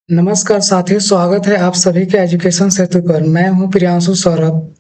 नमस्कार साथियों, स्वागत है आप सभी के एजुकेशन सेतु पर। मैं हूं प्रियांशु सौरभ।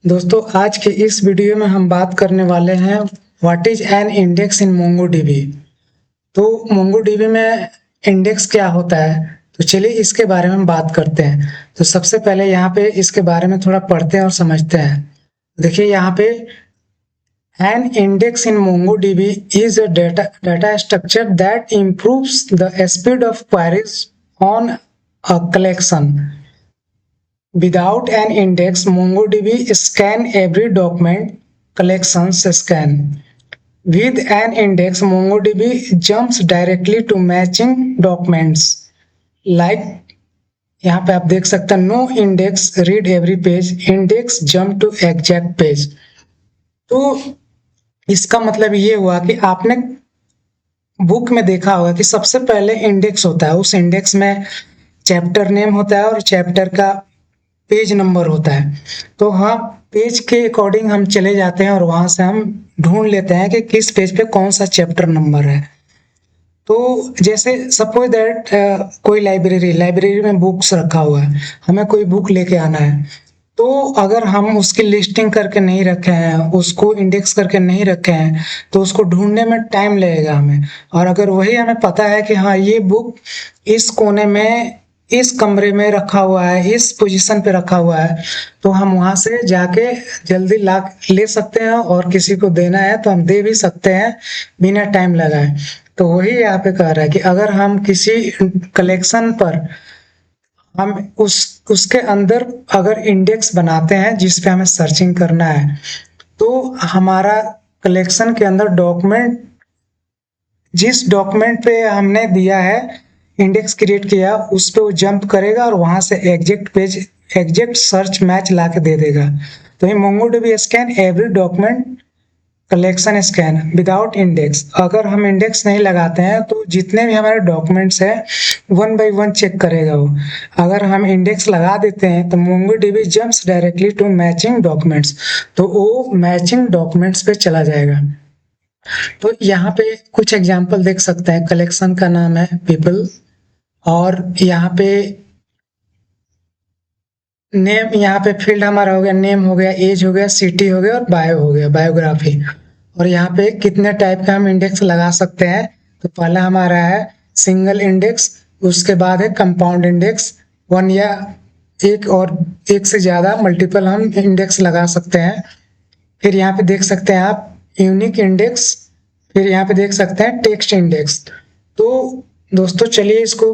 दोस्तों, आज के इस वीडियो में हम बात करने वाले हैं what is an index in MongoDB. तो मोंगोडीबी में इंडेक्स क्या होता है, तो चलिए इसके बारे में बात करते हैं। तो सबसे पहले यहाँ पे इसके बारे में थोड़ा पढ़ते हैं और समझते हैं। देखिए यहाँ पे an index in MongoDB is a data structure that improves the speed of queries on a collection. Without an index, MongoDB scan every document collections scan. With an index, MongoDB jumps directly to matching documents. Like यहाँ पे आप देख सकते हैं, no index read every page, index jump to exact page. तो इसका मतलब ये हुआ कि आपने बुक में देखा होगा कि सबसे पहले इंडेक्स होता है, उस इंडेक्स में चैप्टर नेम होता है और चैप्टर का पेज नंबर होता है। तो हाँ, पेज के अकॉर्डिंग हम चले जाते हैं और वहां से हम ढूंढ लेते हैं कि किस पेज पे कौन सा चैप्टर नंबर है। तो जैसे सपोज दैट कोई लाइब्रेरी में बुक्स रखा हुआ है, हमें कोई बुक लेके आना है। तो अगर हम उसकी लिस्टिंग करके नहीं रखे हैं, उसको इंडेक्स करके नहीं रखे हैं, तो उसको ढूंढने में टाइम लगेगा हमें। और अगर वही हमें पता है कि हाँ, ये बुक इस कोने में, इस कमरे में रखा हुआ है, इस पोजीशन पे रखा हुआ है, तो हम वहां से जाके जल्दी ला ले सकते हैं और किसी को देना है तो हम दे भी सकते हैं बिना टाइम लगाए। तो वही यहाँ पे कह रहा है कि अगर हम किसी कलेक्शन पर हम उसके अंदर अगर इंडेक्स बनाते हैं जिस पे हमें सर्चिंग करना है, तो हमारा कलेक्शन के अंदर डॉक्यूमेंट, जिस डॉक्यूमेंट पे हमने दिया है इंडेक्स क्रिएट किया, उस पे वो जंप करेगा और वहां से exact page, exact search match ला के दे देगा। तो ये MongoDB scan every document collection scan without index. अगर हम इंडेक्स नहीं लगाते हैं तो जितने भी हमारे डॉक्यूमेंट्स हैं वन बाय वन चेक करेगा वो। अगर हम इंडेक्स लगा देते हैं तो MongoDB jumps directly to matching documents, तो वो मैचिंग डॉक्यूमेंट्स पे चला जाएगा। तो यहाँ पे कुछ एग्जांपल देख सकते हैं। कलेक्शन का नाम है पीपल, और यहाँ पे नेम, यहाँ पे फील्ड हमारा हो गया, नेम हो गया, एज हो गया, सिटी हो गया और बायो हो गया, बायोग्राफी। और यहाँ पे कितने टाइप का हम इंडेक्स लगा सकते हैं, तो पहला हमारा है सिंगल इंडेक्स, उसके बाद है कंपाउंड इंडेक्स, वन या एक और एक से ज्यादा मल्टीपल हम इंडेक्स लगा सकते हैं। फिर यहाँ पे देख सकते हैं आप यूनिक इंडेक्स, फिर यहाँ पे देख सकते हैं टेक्स्ट इंडेक्स। तो दोस्तों चलिए इसको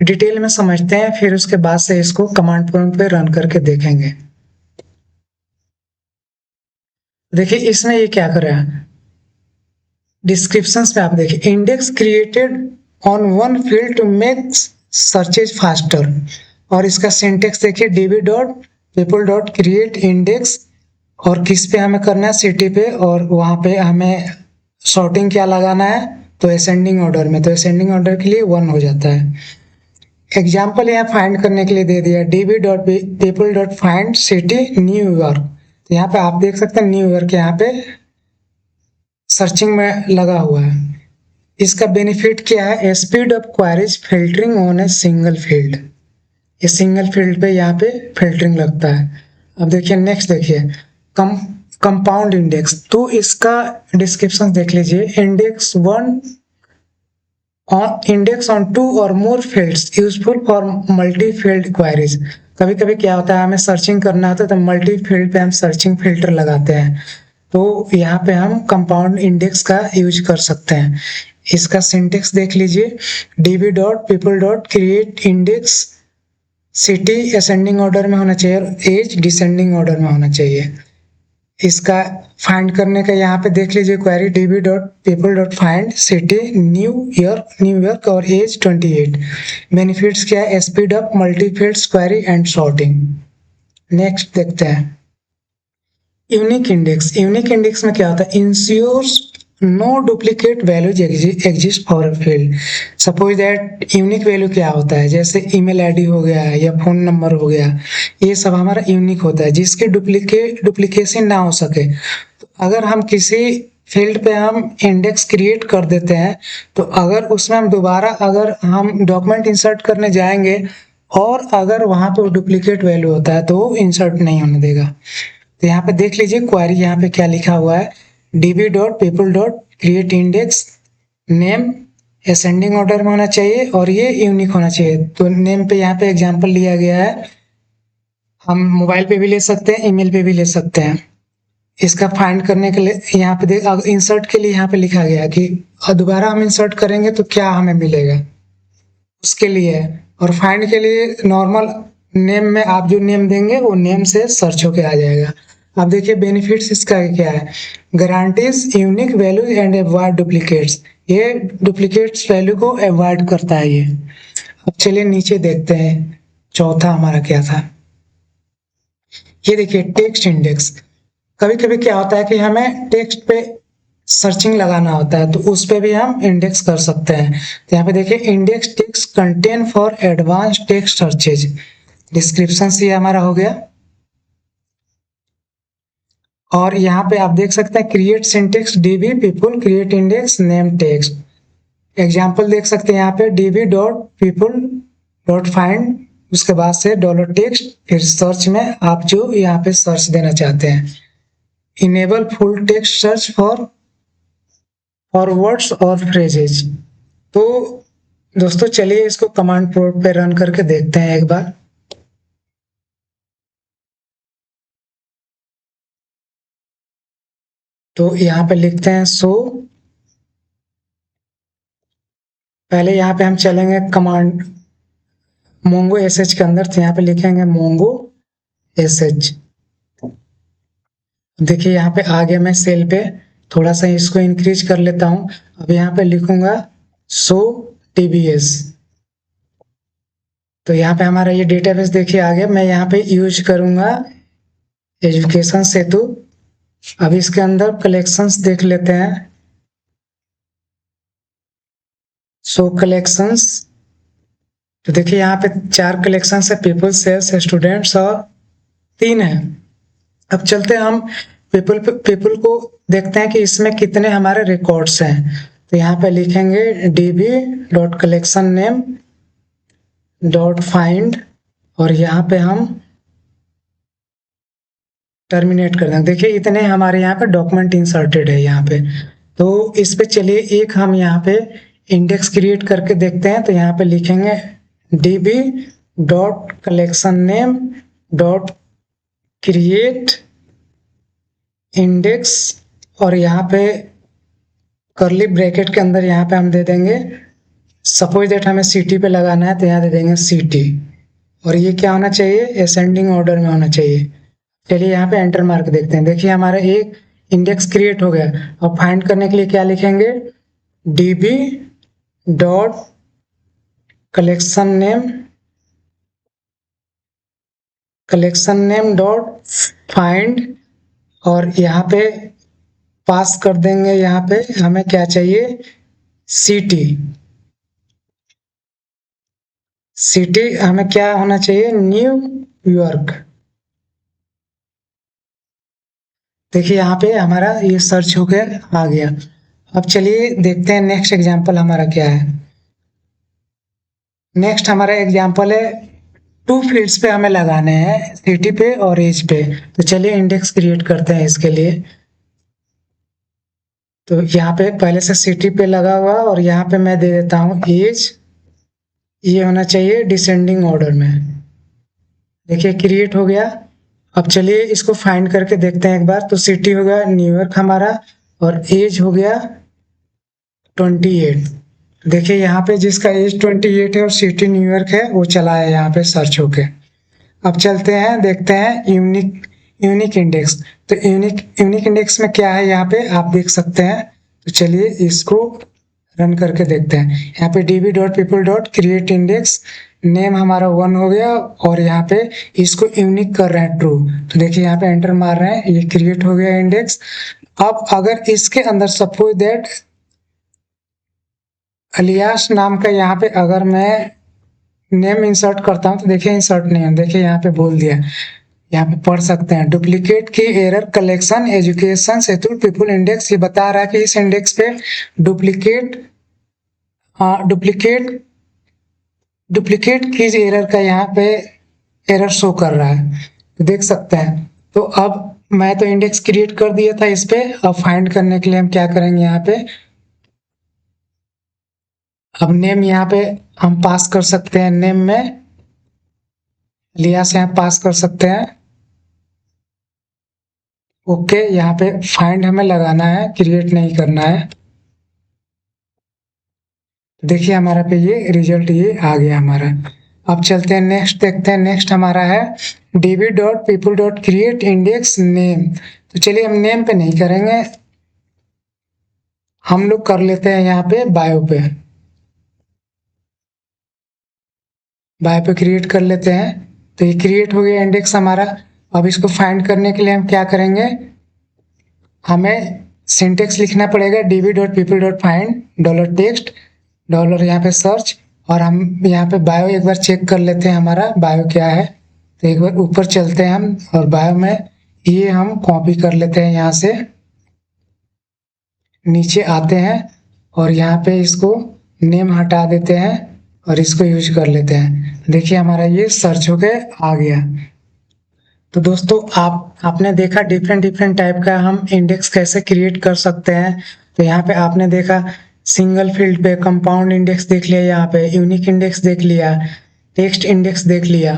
डिटेल में समझते हैं, फिर उसके बाद से इसको कमांड प्रॉम्प्ट पे रन करके देखेंगे। देखिए इसमें ये क्या कर रहा है, डिस्क्रिप्शंस में आप देखिए, index created on one field to make searches faster. और इसका सिंटेक्स देखिए, DB dot people dot create index, और किस पे हमें करना है, सिटी पे, और वहां पे हमें सॉर्टिंग क्या लगाना है, तो असेंडिंग ऑर्डर में। तो असेंडिंग ऑर्डर के लिए 1 हो जाता है। एग्जाम्पल यहाँ फाइंड करने के लिए दे दिया, dB dot people dot find city New York. तो यहाँ पे आप देख सकते हैं न्यूयॉर्क यहाँ पे सर्चिंग में लगा हुआ है। इसका बेनिफिट क्या है, speed of queries filtering on a single field. ये सिंगल फील्ड पे यहाँ पे फिल्टरिंग लगता है। अब देखिए नेक्स्ट, देखिए कंपाउंड इंडेक्स। तो इसका डिस्क्रिप्शन देख लीजिए, इंडेक्स ऑन 2 और more fields useful for multi field queries. कभी कभी क्या होता है, हमें सर्चिंग करना होता है तो मल्टी फील्ड पे हम सर्चिंग फिल्टर लगाते हैं, तो यहाँ पे हम कंपाउंड इंडेक्स का यूज कर सकते हैं। इसका सिंटेक्स देख लीजिए, dB dot people dot create index, city ascending order में होना चाहिए और एज डिसेंडिंग ऑर्डर में होना चाहिए। इसका फाइंड करने का यहाँ पे देख लीजिए, query dB dot people dot find city New York और एज 28। बेनिफिट्स क्या है, speed up multi fields query and sorting. Next देखते हैं यूनिक इंडेक्स। यूनिक इंडेक्स में क्या होता है, ensures no duplicate values exist for a field. Suppose that unique value क्या होता है, जैसे ईमेल आईडी हो गया या फोन नंबर हो गया, ये सब हमारा यूनिक होता है जिसके डुप्लीकेशन ना हो सके। तो अगर हम किसी फील्ड पे हम इंडेक्स क्रिएट कर देते हैं, तो अगर उसमें हम दोबारा अगर हम डॉक्यूमेंट इंसर्ट करने जाएंगे और अगर वहाँ पे डुप्लीकेट वैल्यू होता है तो वो इंसर्ट नहीं होने देगा। तो यहाँ पे देख लीजिए क्वेरी यहाँ पे क्या लिखा हुआ है, db.people.create index name ascending order में होना चाहिए और ये यूनिक होना चाहिए। तो नेम पे यहाँ पे एग्जांपल लिया गया है, हम मोबाइल पे भी ले सकते हैं, ईमेल पे भी ले सकते हैं। इसका फाइंड करने के लिए यहाँ पे देख, इंसर्ट के लिए यहाँ पे लिखा गया है कि दोबारा हम इंसर्ट करेंगे तो क्या हमें मिलेगा, उसके लिए है। और फाइंड के लिए नॉर्मल नेम में आप जो नेम देंगे वो नेम से सर्च होके आ जाएगा। अब देखिए बेनिफिट्स इसका क्या है, guarantees unique value and avoid duplicates, ये डुप्लीकेट्स वैल्यू को अवॉइड करता है ये। अब चलिए नीचे देखते हैं चौथा हमारा क्या था। ये देखिए टेक्स्ट इंडेक्स, कभी कभी क्या होता है कि हमें टेक्स्ट पे सर्चिंग लगाना होता है तो उस पे भी हम इंडेक्स कर सकते हैं। तो यहाँ पे देखिए index text contain for advance text searches, description से हमारा हो गया। और यहाँ पे आप देख सकते हैं create syntax DB people create index name text, example देख सकते हैं यहाँ पे db.people.find, उसके बाद से $टेक्स्ट, फिर सर्च में आप जो यहाँ पे सर्च देना चाहते हैं, enable full text search for words और फ्रेजेज। तो दोस्तों चलिए इसको कमांड प्रोम्प्ट पे रन करके देखते हैं एक बार। तो यहाँ पे लिखते हैं सो, पहले यहाँ पे हम चलेंगे कमांड मोंगो एसएच के अंदर, तो यहाँ पे लिखेंगे मोंगो एसएच। देखिए यहाँ पे आ गया मैं सेल पे, थोड़ा सा इसको इंक्रीज कर लेता हूँ। अब यहाँ पे लिखूंगा सो टीबीएस, तो यहाँ पे हमारा ये डेटाबेस देखिए आ गया। मैं यहाँ पे यूज करूंगा एजुकेशन सेतु। अब इसके अंदर कलेक्शंस देख लेते हैं, सो कलेक्शंस, तो देखिए यहाँ पे 4 कलेक्शंस है, पीपल, सेल्स, स्टूडेंट्स और 3 है। अब चलते हैं हम पीपल को देखते हैं कि इसमें कितने हमारे रिकॉर्ड्स हैं। तो यहाँ पे लिखेंगे db.collectionName.find और यहाँ पे हम टर्मिनेट कर देंगे। देखिए इतने हमारे यहाँ पे डॉक्यूमेंट इंसर्टेड है यहाँ पे। तो इस पे चलिए एक हम यहाँ पे इंडेक्स क्रिएट करके देखते हैं। तो यहाँ पे लिखेंगे db.collectionName.create इंडेक्स और यहाँ पे करली ब्रैकेट के अंदर यहाँ पे हम दे देंगे, सपोज दैट हमें सिटी पे लगाना है तो यहाँ दे देंगे सिटी, और ये क्या होना चाहिए, असेंडिंग ऑर्डर में होना चाहिए। चलिए यहाँ पे एंटर मार्क देखते हैं। देखिए हमारा एक इंडेक्स क्रिएट हो गया। और फाइंड करने के लिए क्या लिखेंगे, db.collectionName.find और यहाँ पे पास कर देंगे, यहाँ पे हमें क्या चाहिए, सिटी। सिटी हमें क्या होना चाहिए, न्यूयॉर्क। देखिए यहाँ पे हमारा ये सर्च होकर आ गया। अब चलिए देखते हैं नेक्स्ट एग्जांपल हमारा क्या है। नेक्स्ट हमारा एग्जांपल है 2 फील्ड्स पे हमें लगाने हैं, सिटी पे और एज पे। तो चलिए इंडेक्स क्रिएट करते हैं इसके लिए। तो यहाँ पे पहले से सिटी पे लगा हुआ और यहाँ पे मैं दे देता हूँ एज, ये होना चाहिए डिसेंडिंग ऑर्डर में। देखिए क्रिएट हो गया। अब चलिए इसको फाइंड करके देखते हैं एक बार। तो सिटी हो गया न्यूयॉर्क हमारा और एज हो गया 28। देखिए यहाँ पे जिसका एज 28 है और सिटी न्यूयॉर्क है वो चला है यहाँ पे सर्च होके। अब चलते हैं देखते हैं यूनिक इंडेक्स। तो यूनिक इंडेक्स में क्या है यहाँ पे आप देख सकते हैं। तो चलिए इसको रन करके देखते हैं। यहाँ पे db.people.create इंडेक्स नेम हमारा 1 हो गया और यहाँ पे इसको यूनिक कर रहे हैं ट्रू। तो देखिए यहाँ पे एंटर मार रहे हैं, ये क्रिएट हो गया इंडेक्स। अब अगर इसके अंदर सपोज दैट अलियास नाम का यहाँ पे अगर मैं नेम इंसर्ट करता हूँ तो देखिए इंसर्ट नहीं है, देखिए यहाँ पे बोल दिया। यहाँ पे पढ़ सकते हैं। डुप्लीकेट की एरर कलेक्शन एजुकेशन सेतु पीपल इंडेक्स, ये बता रहा है कि इस इंडेक्स पे डुप्लीकेट डुप्लीकेट की एरर का यहाँ पे एरर शो कर रहा है, तो देख सकते हैं। तो अब मैं तो इंडेक्स क्रिएट कर दिया था इस पे। अब फाइंड करने के लिए हम क्या करेंगे, यहाँ पे अब नेम यहाँ पे हम पास कर सकते हैं। नेम में लिया से यहाँ पास कर सकते हैं। ओके, यहाँ पे फाइंड हमें लगाना है, क्रिएट नहीं करना है। देखिए हमारा पे ये रिजल्ट ये आ गया हमारा। अब चलते हैं नेक्स्ट, देखते हैं। नेक्स्ट हमारा है db.people.create index name। तो चलिए हम नेम पे नहीं करेंगे, हम लोग कर लेते हैं यहाँ पे बायो पे। बायो पे क्रिएट कर लेते हैं। तो ये क्रिएट हो गया इंडेक्स हमारा। अब इसको फाइंड करने के लिए हम क्या करेंगे, हमें सिंटेक्स लिखना पड़ेगा db.people.find $text डॉलर यहाँ पे सर्च, और हम यहाँ पे बायो एक बार चेक कर लेते हैं हमारा बायो क्या है। तो एक बार ऊपर चलते हैं हम, और बायो में ये हम कॉपी कर लेते हैं। यहाँ से नीचे आते हैं और यहाँ पे इसको नेम हटा देते हैं और इसको यूज कर लेते हैं। देखिए हमारा ये सर्च होके आ गया। तो दोस्तों आपने देखा डिफरेंट टाइप का हम इंडेक्स कैसे क्रिएट कर सकते हैं। तो यहाँ पे आपने देखा सिंगल फील्ड पे कंपाउंड इंडेक्स देख लिया, यहाँ पे यूनिक इंडेक्स देख लिया, टेक्स्ट इंडेक्स देख लिया।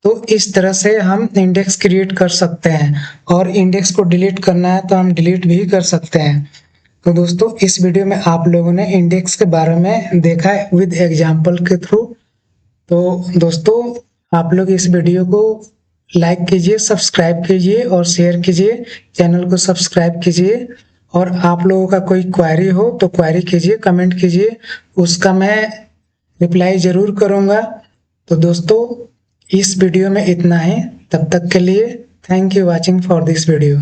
तो इस तरह से हम इंडेक्स क्रिएट कर सकते हैं, और इंडेक्स को डिलीट करना है तो हम डिलीट भी कर सकते हैं। तो दोस्तों इस वीडियो में आप लोगों ने इंडेक्स के बारे में देखा है विद एग्जाम्पल के थ्रू। तो दोस्तों आप लोग इस वीडियो को लाइक कीजिए, सब्सक्राइब कीजिए और शेयर कीजिए, चैनल को सब्सक्राइब कीजिए। और आप लोगों का कोई क्वेरी हो तो क्वेरी कीजिए, कमेंट कीजिए, उसका मैं रिप्लाई ज़रूर करूँगा। तो दोस्तों इस वीडियो में इतना ही, तब तक के लिए thank you watching for this video.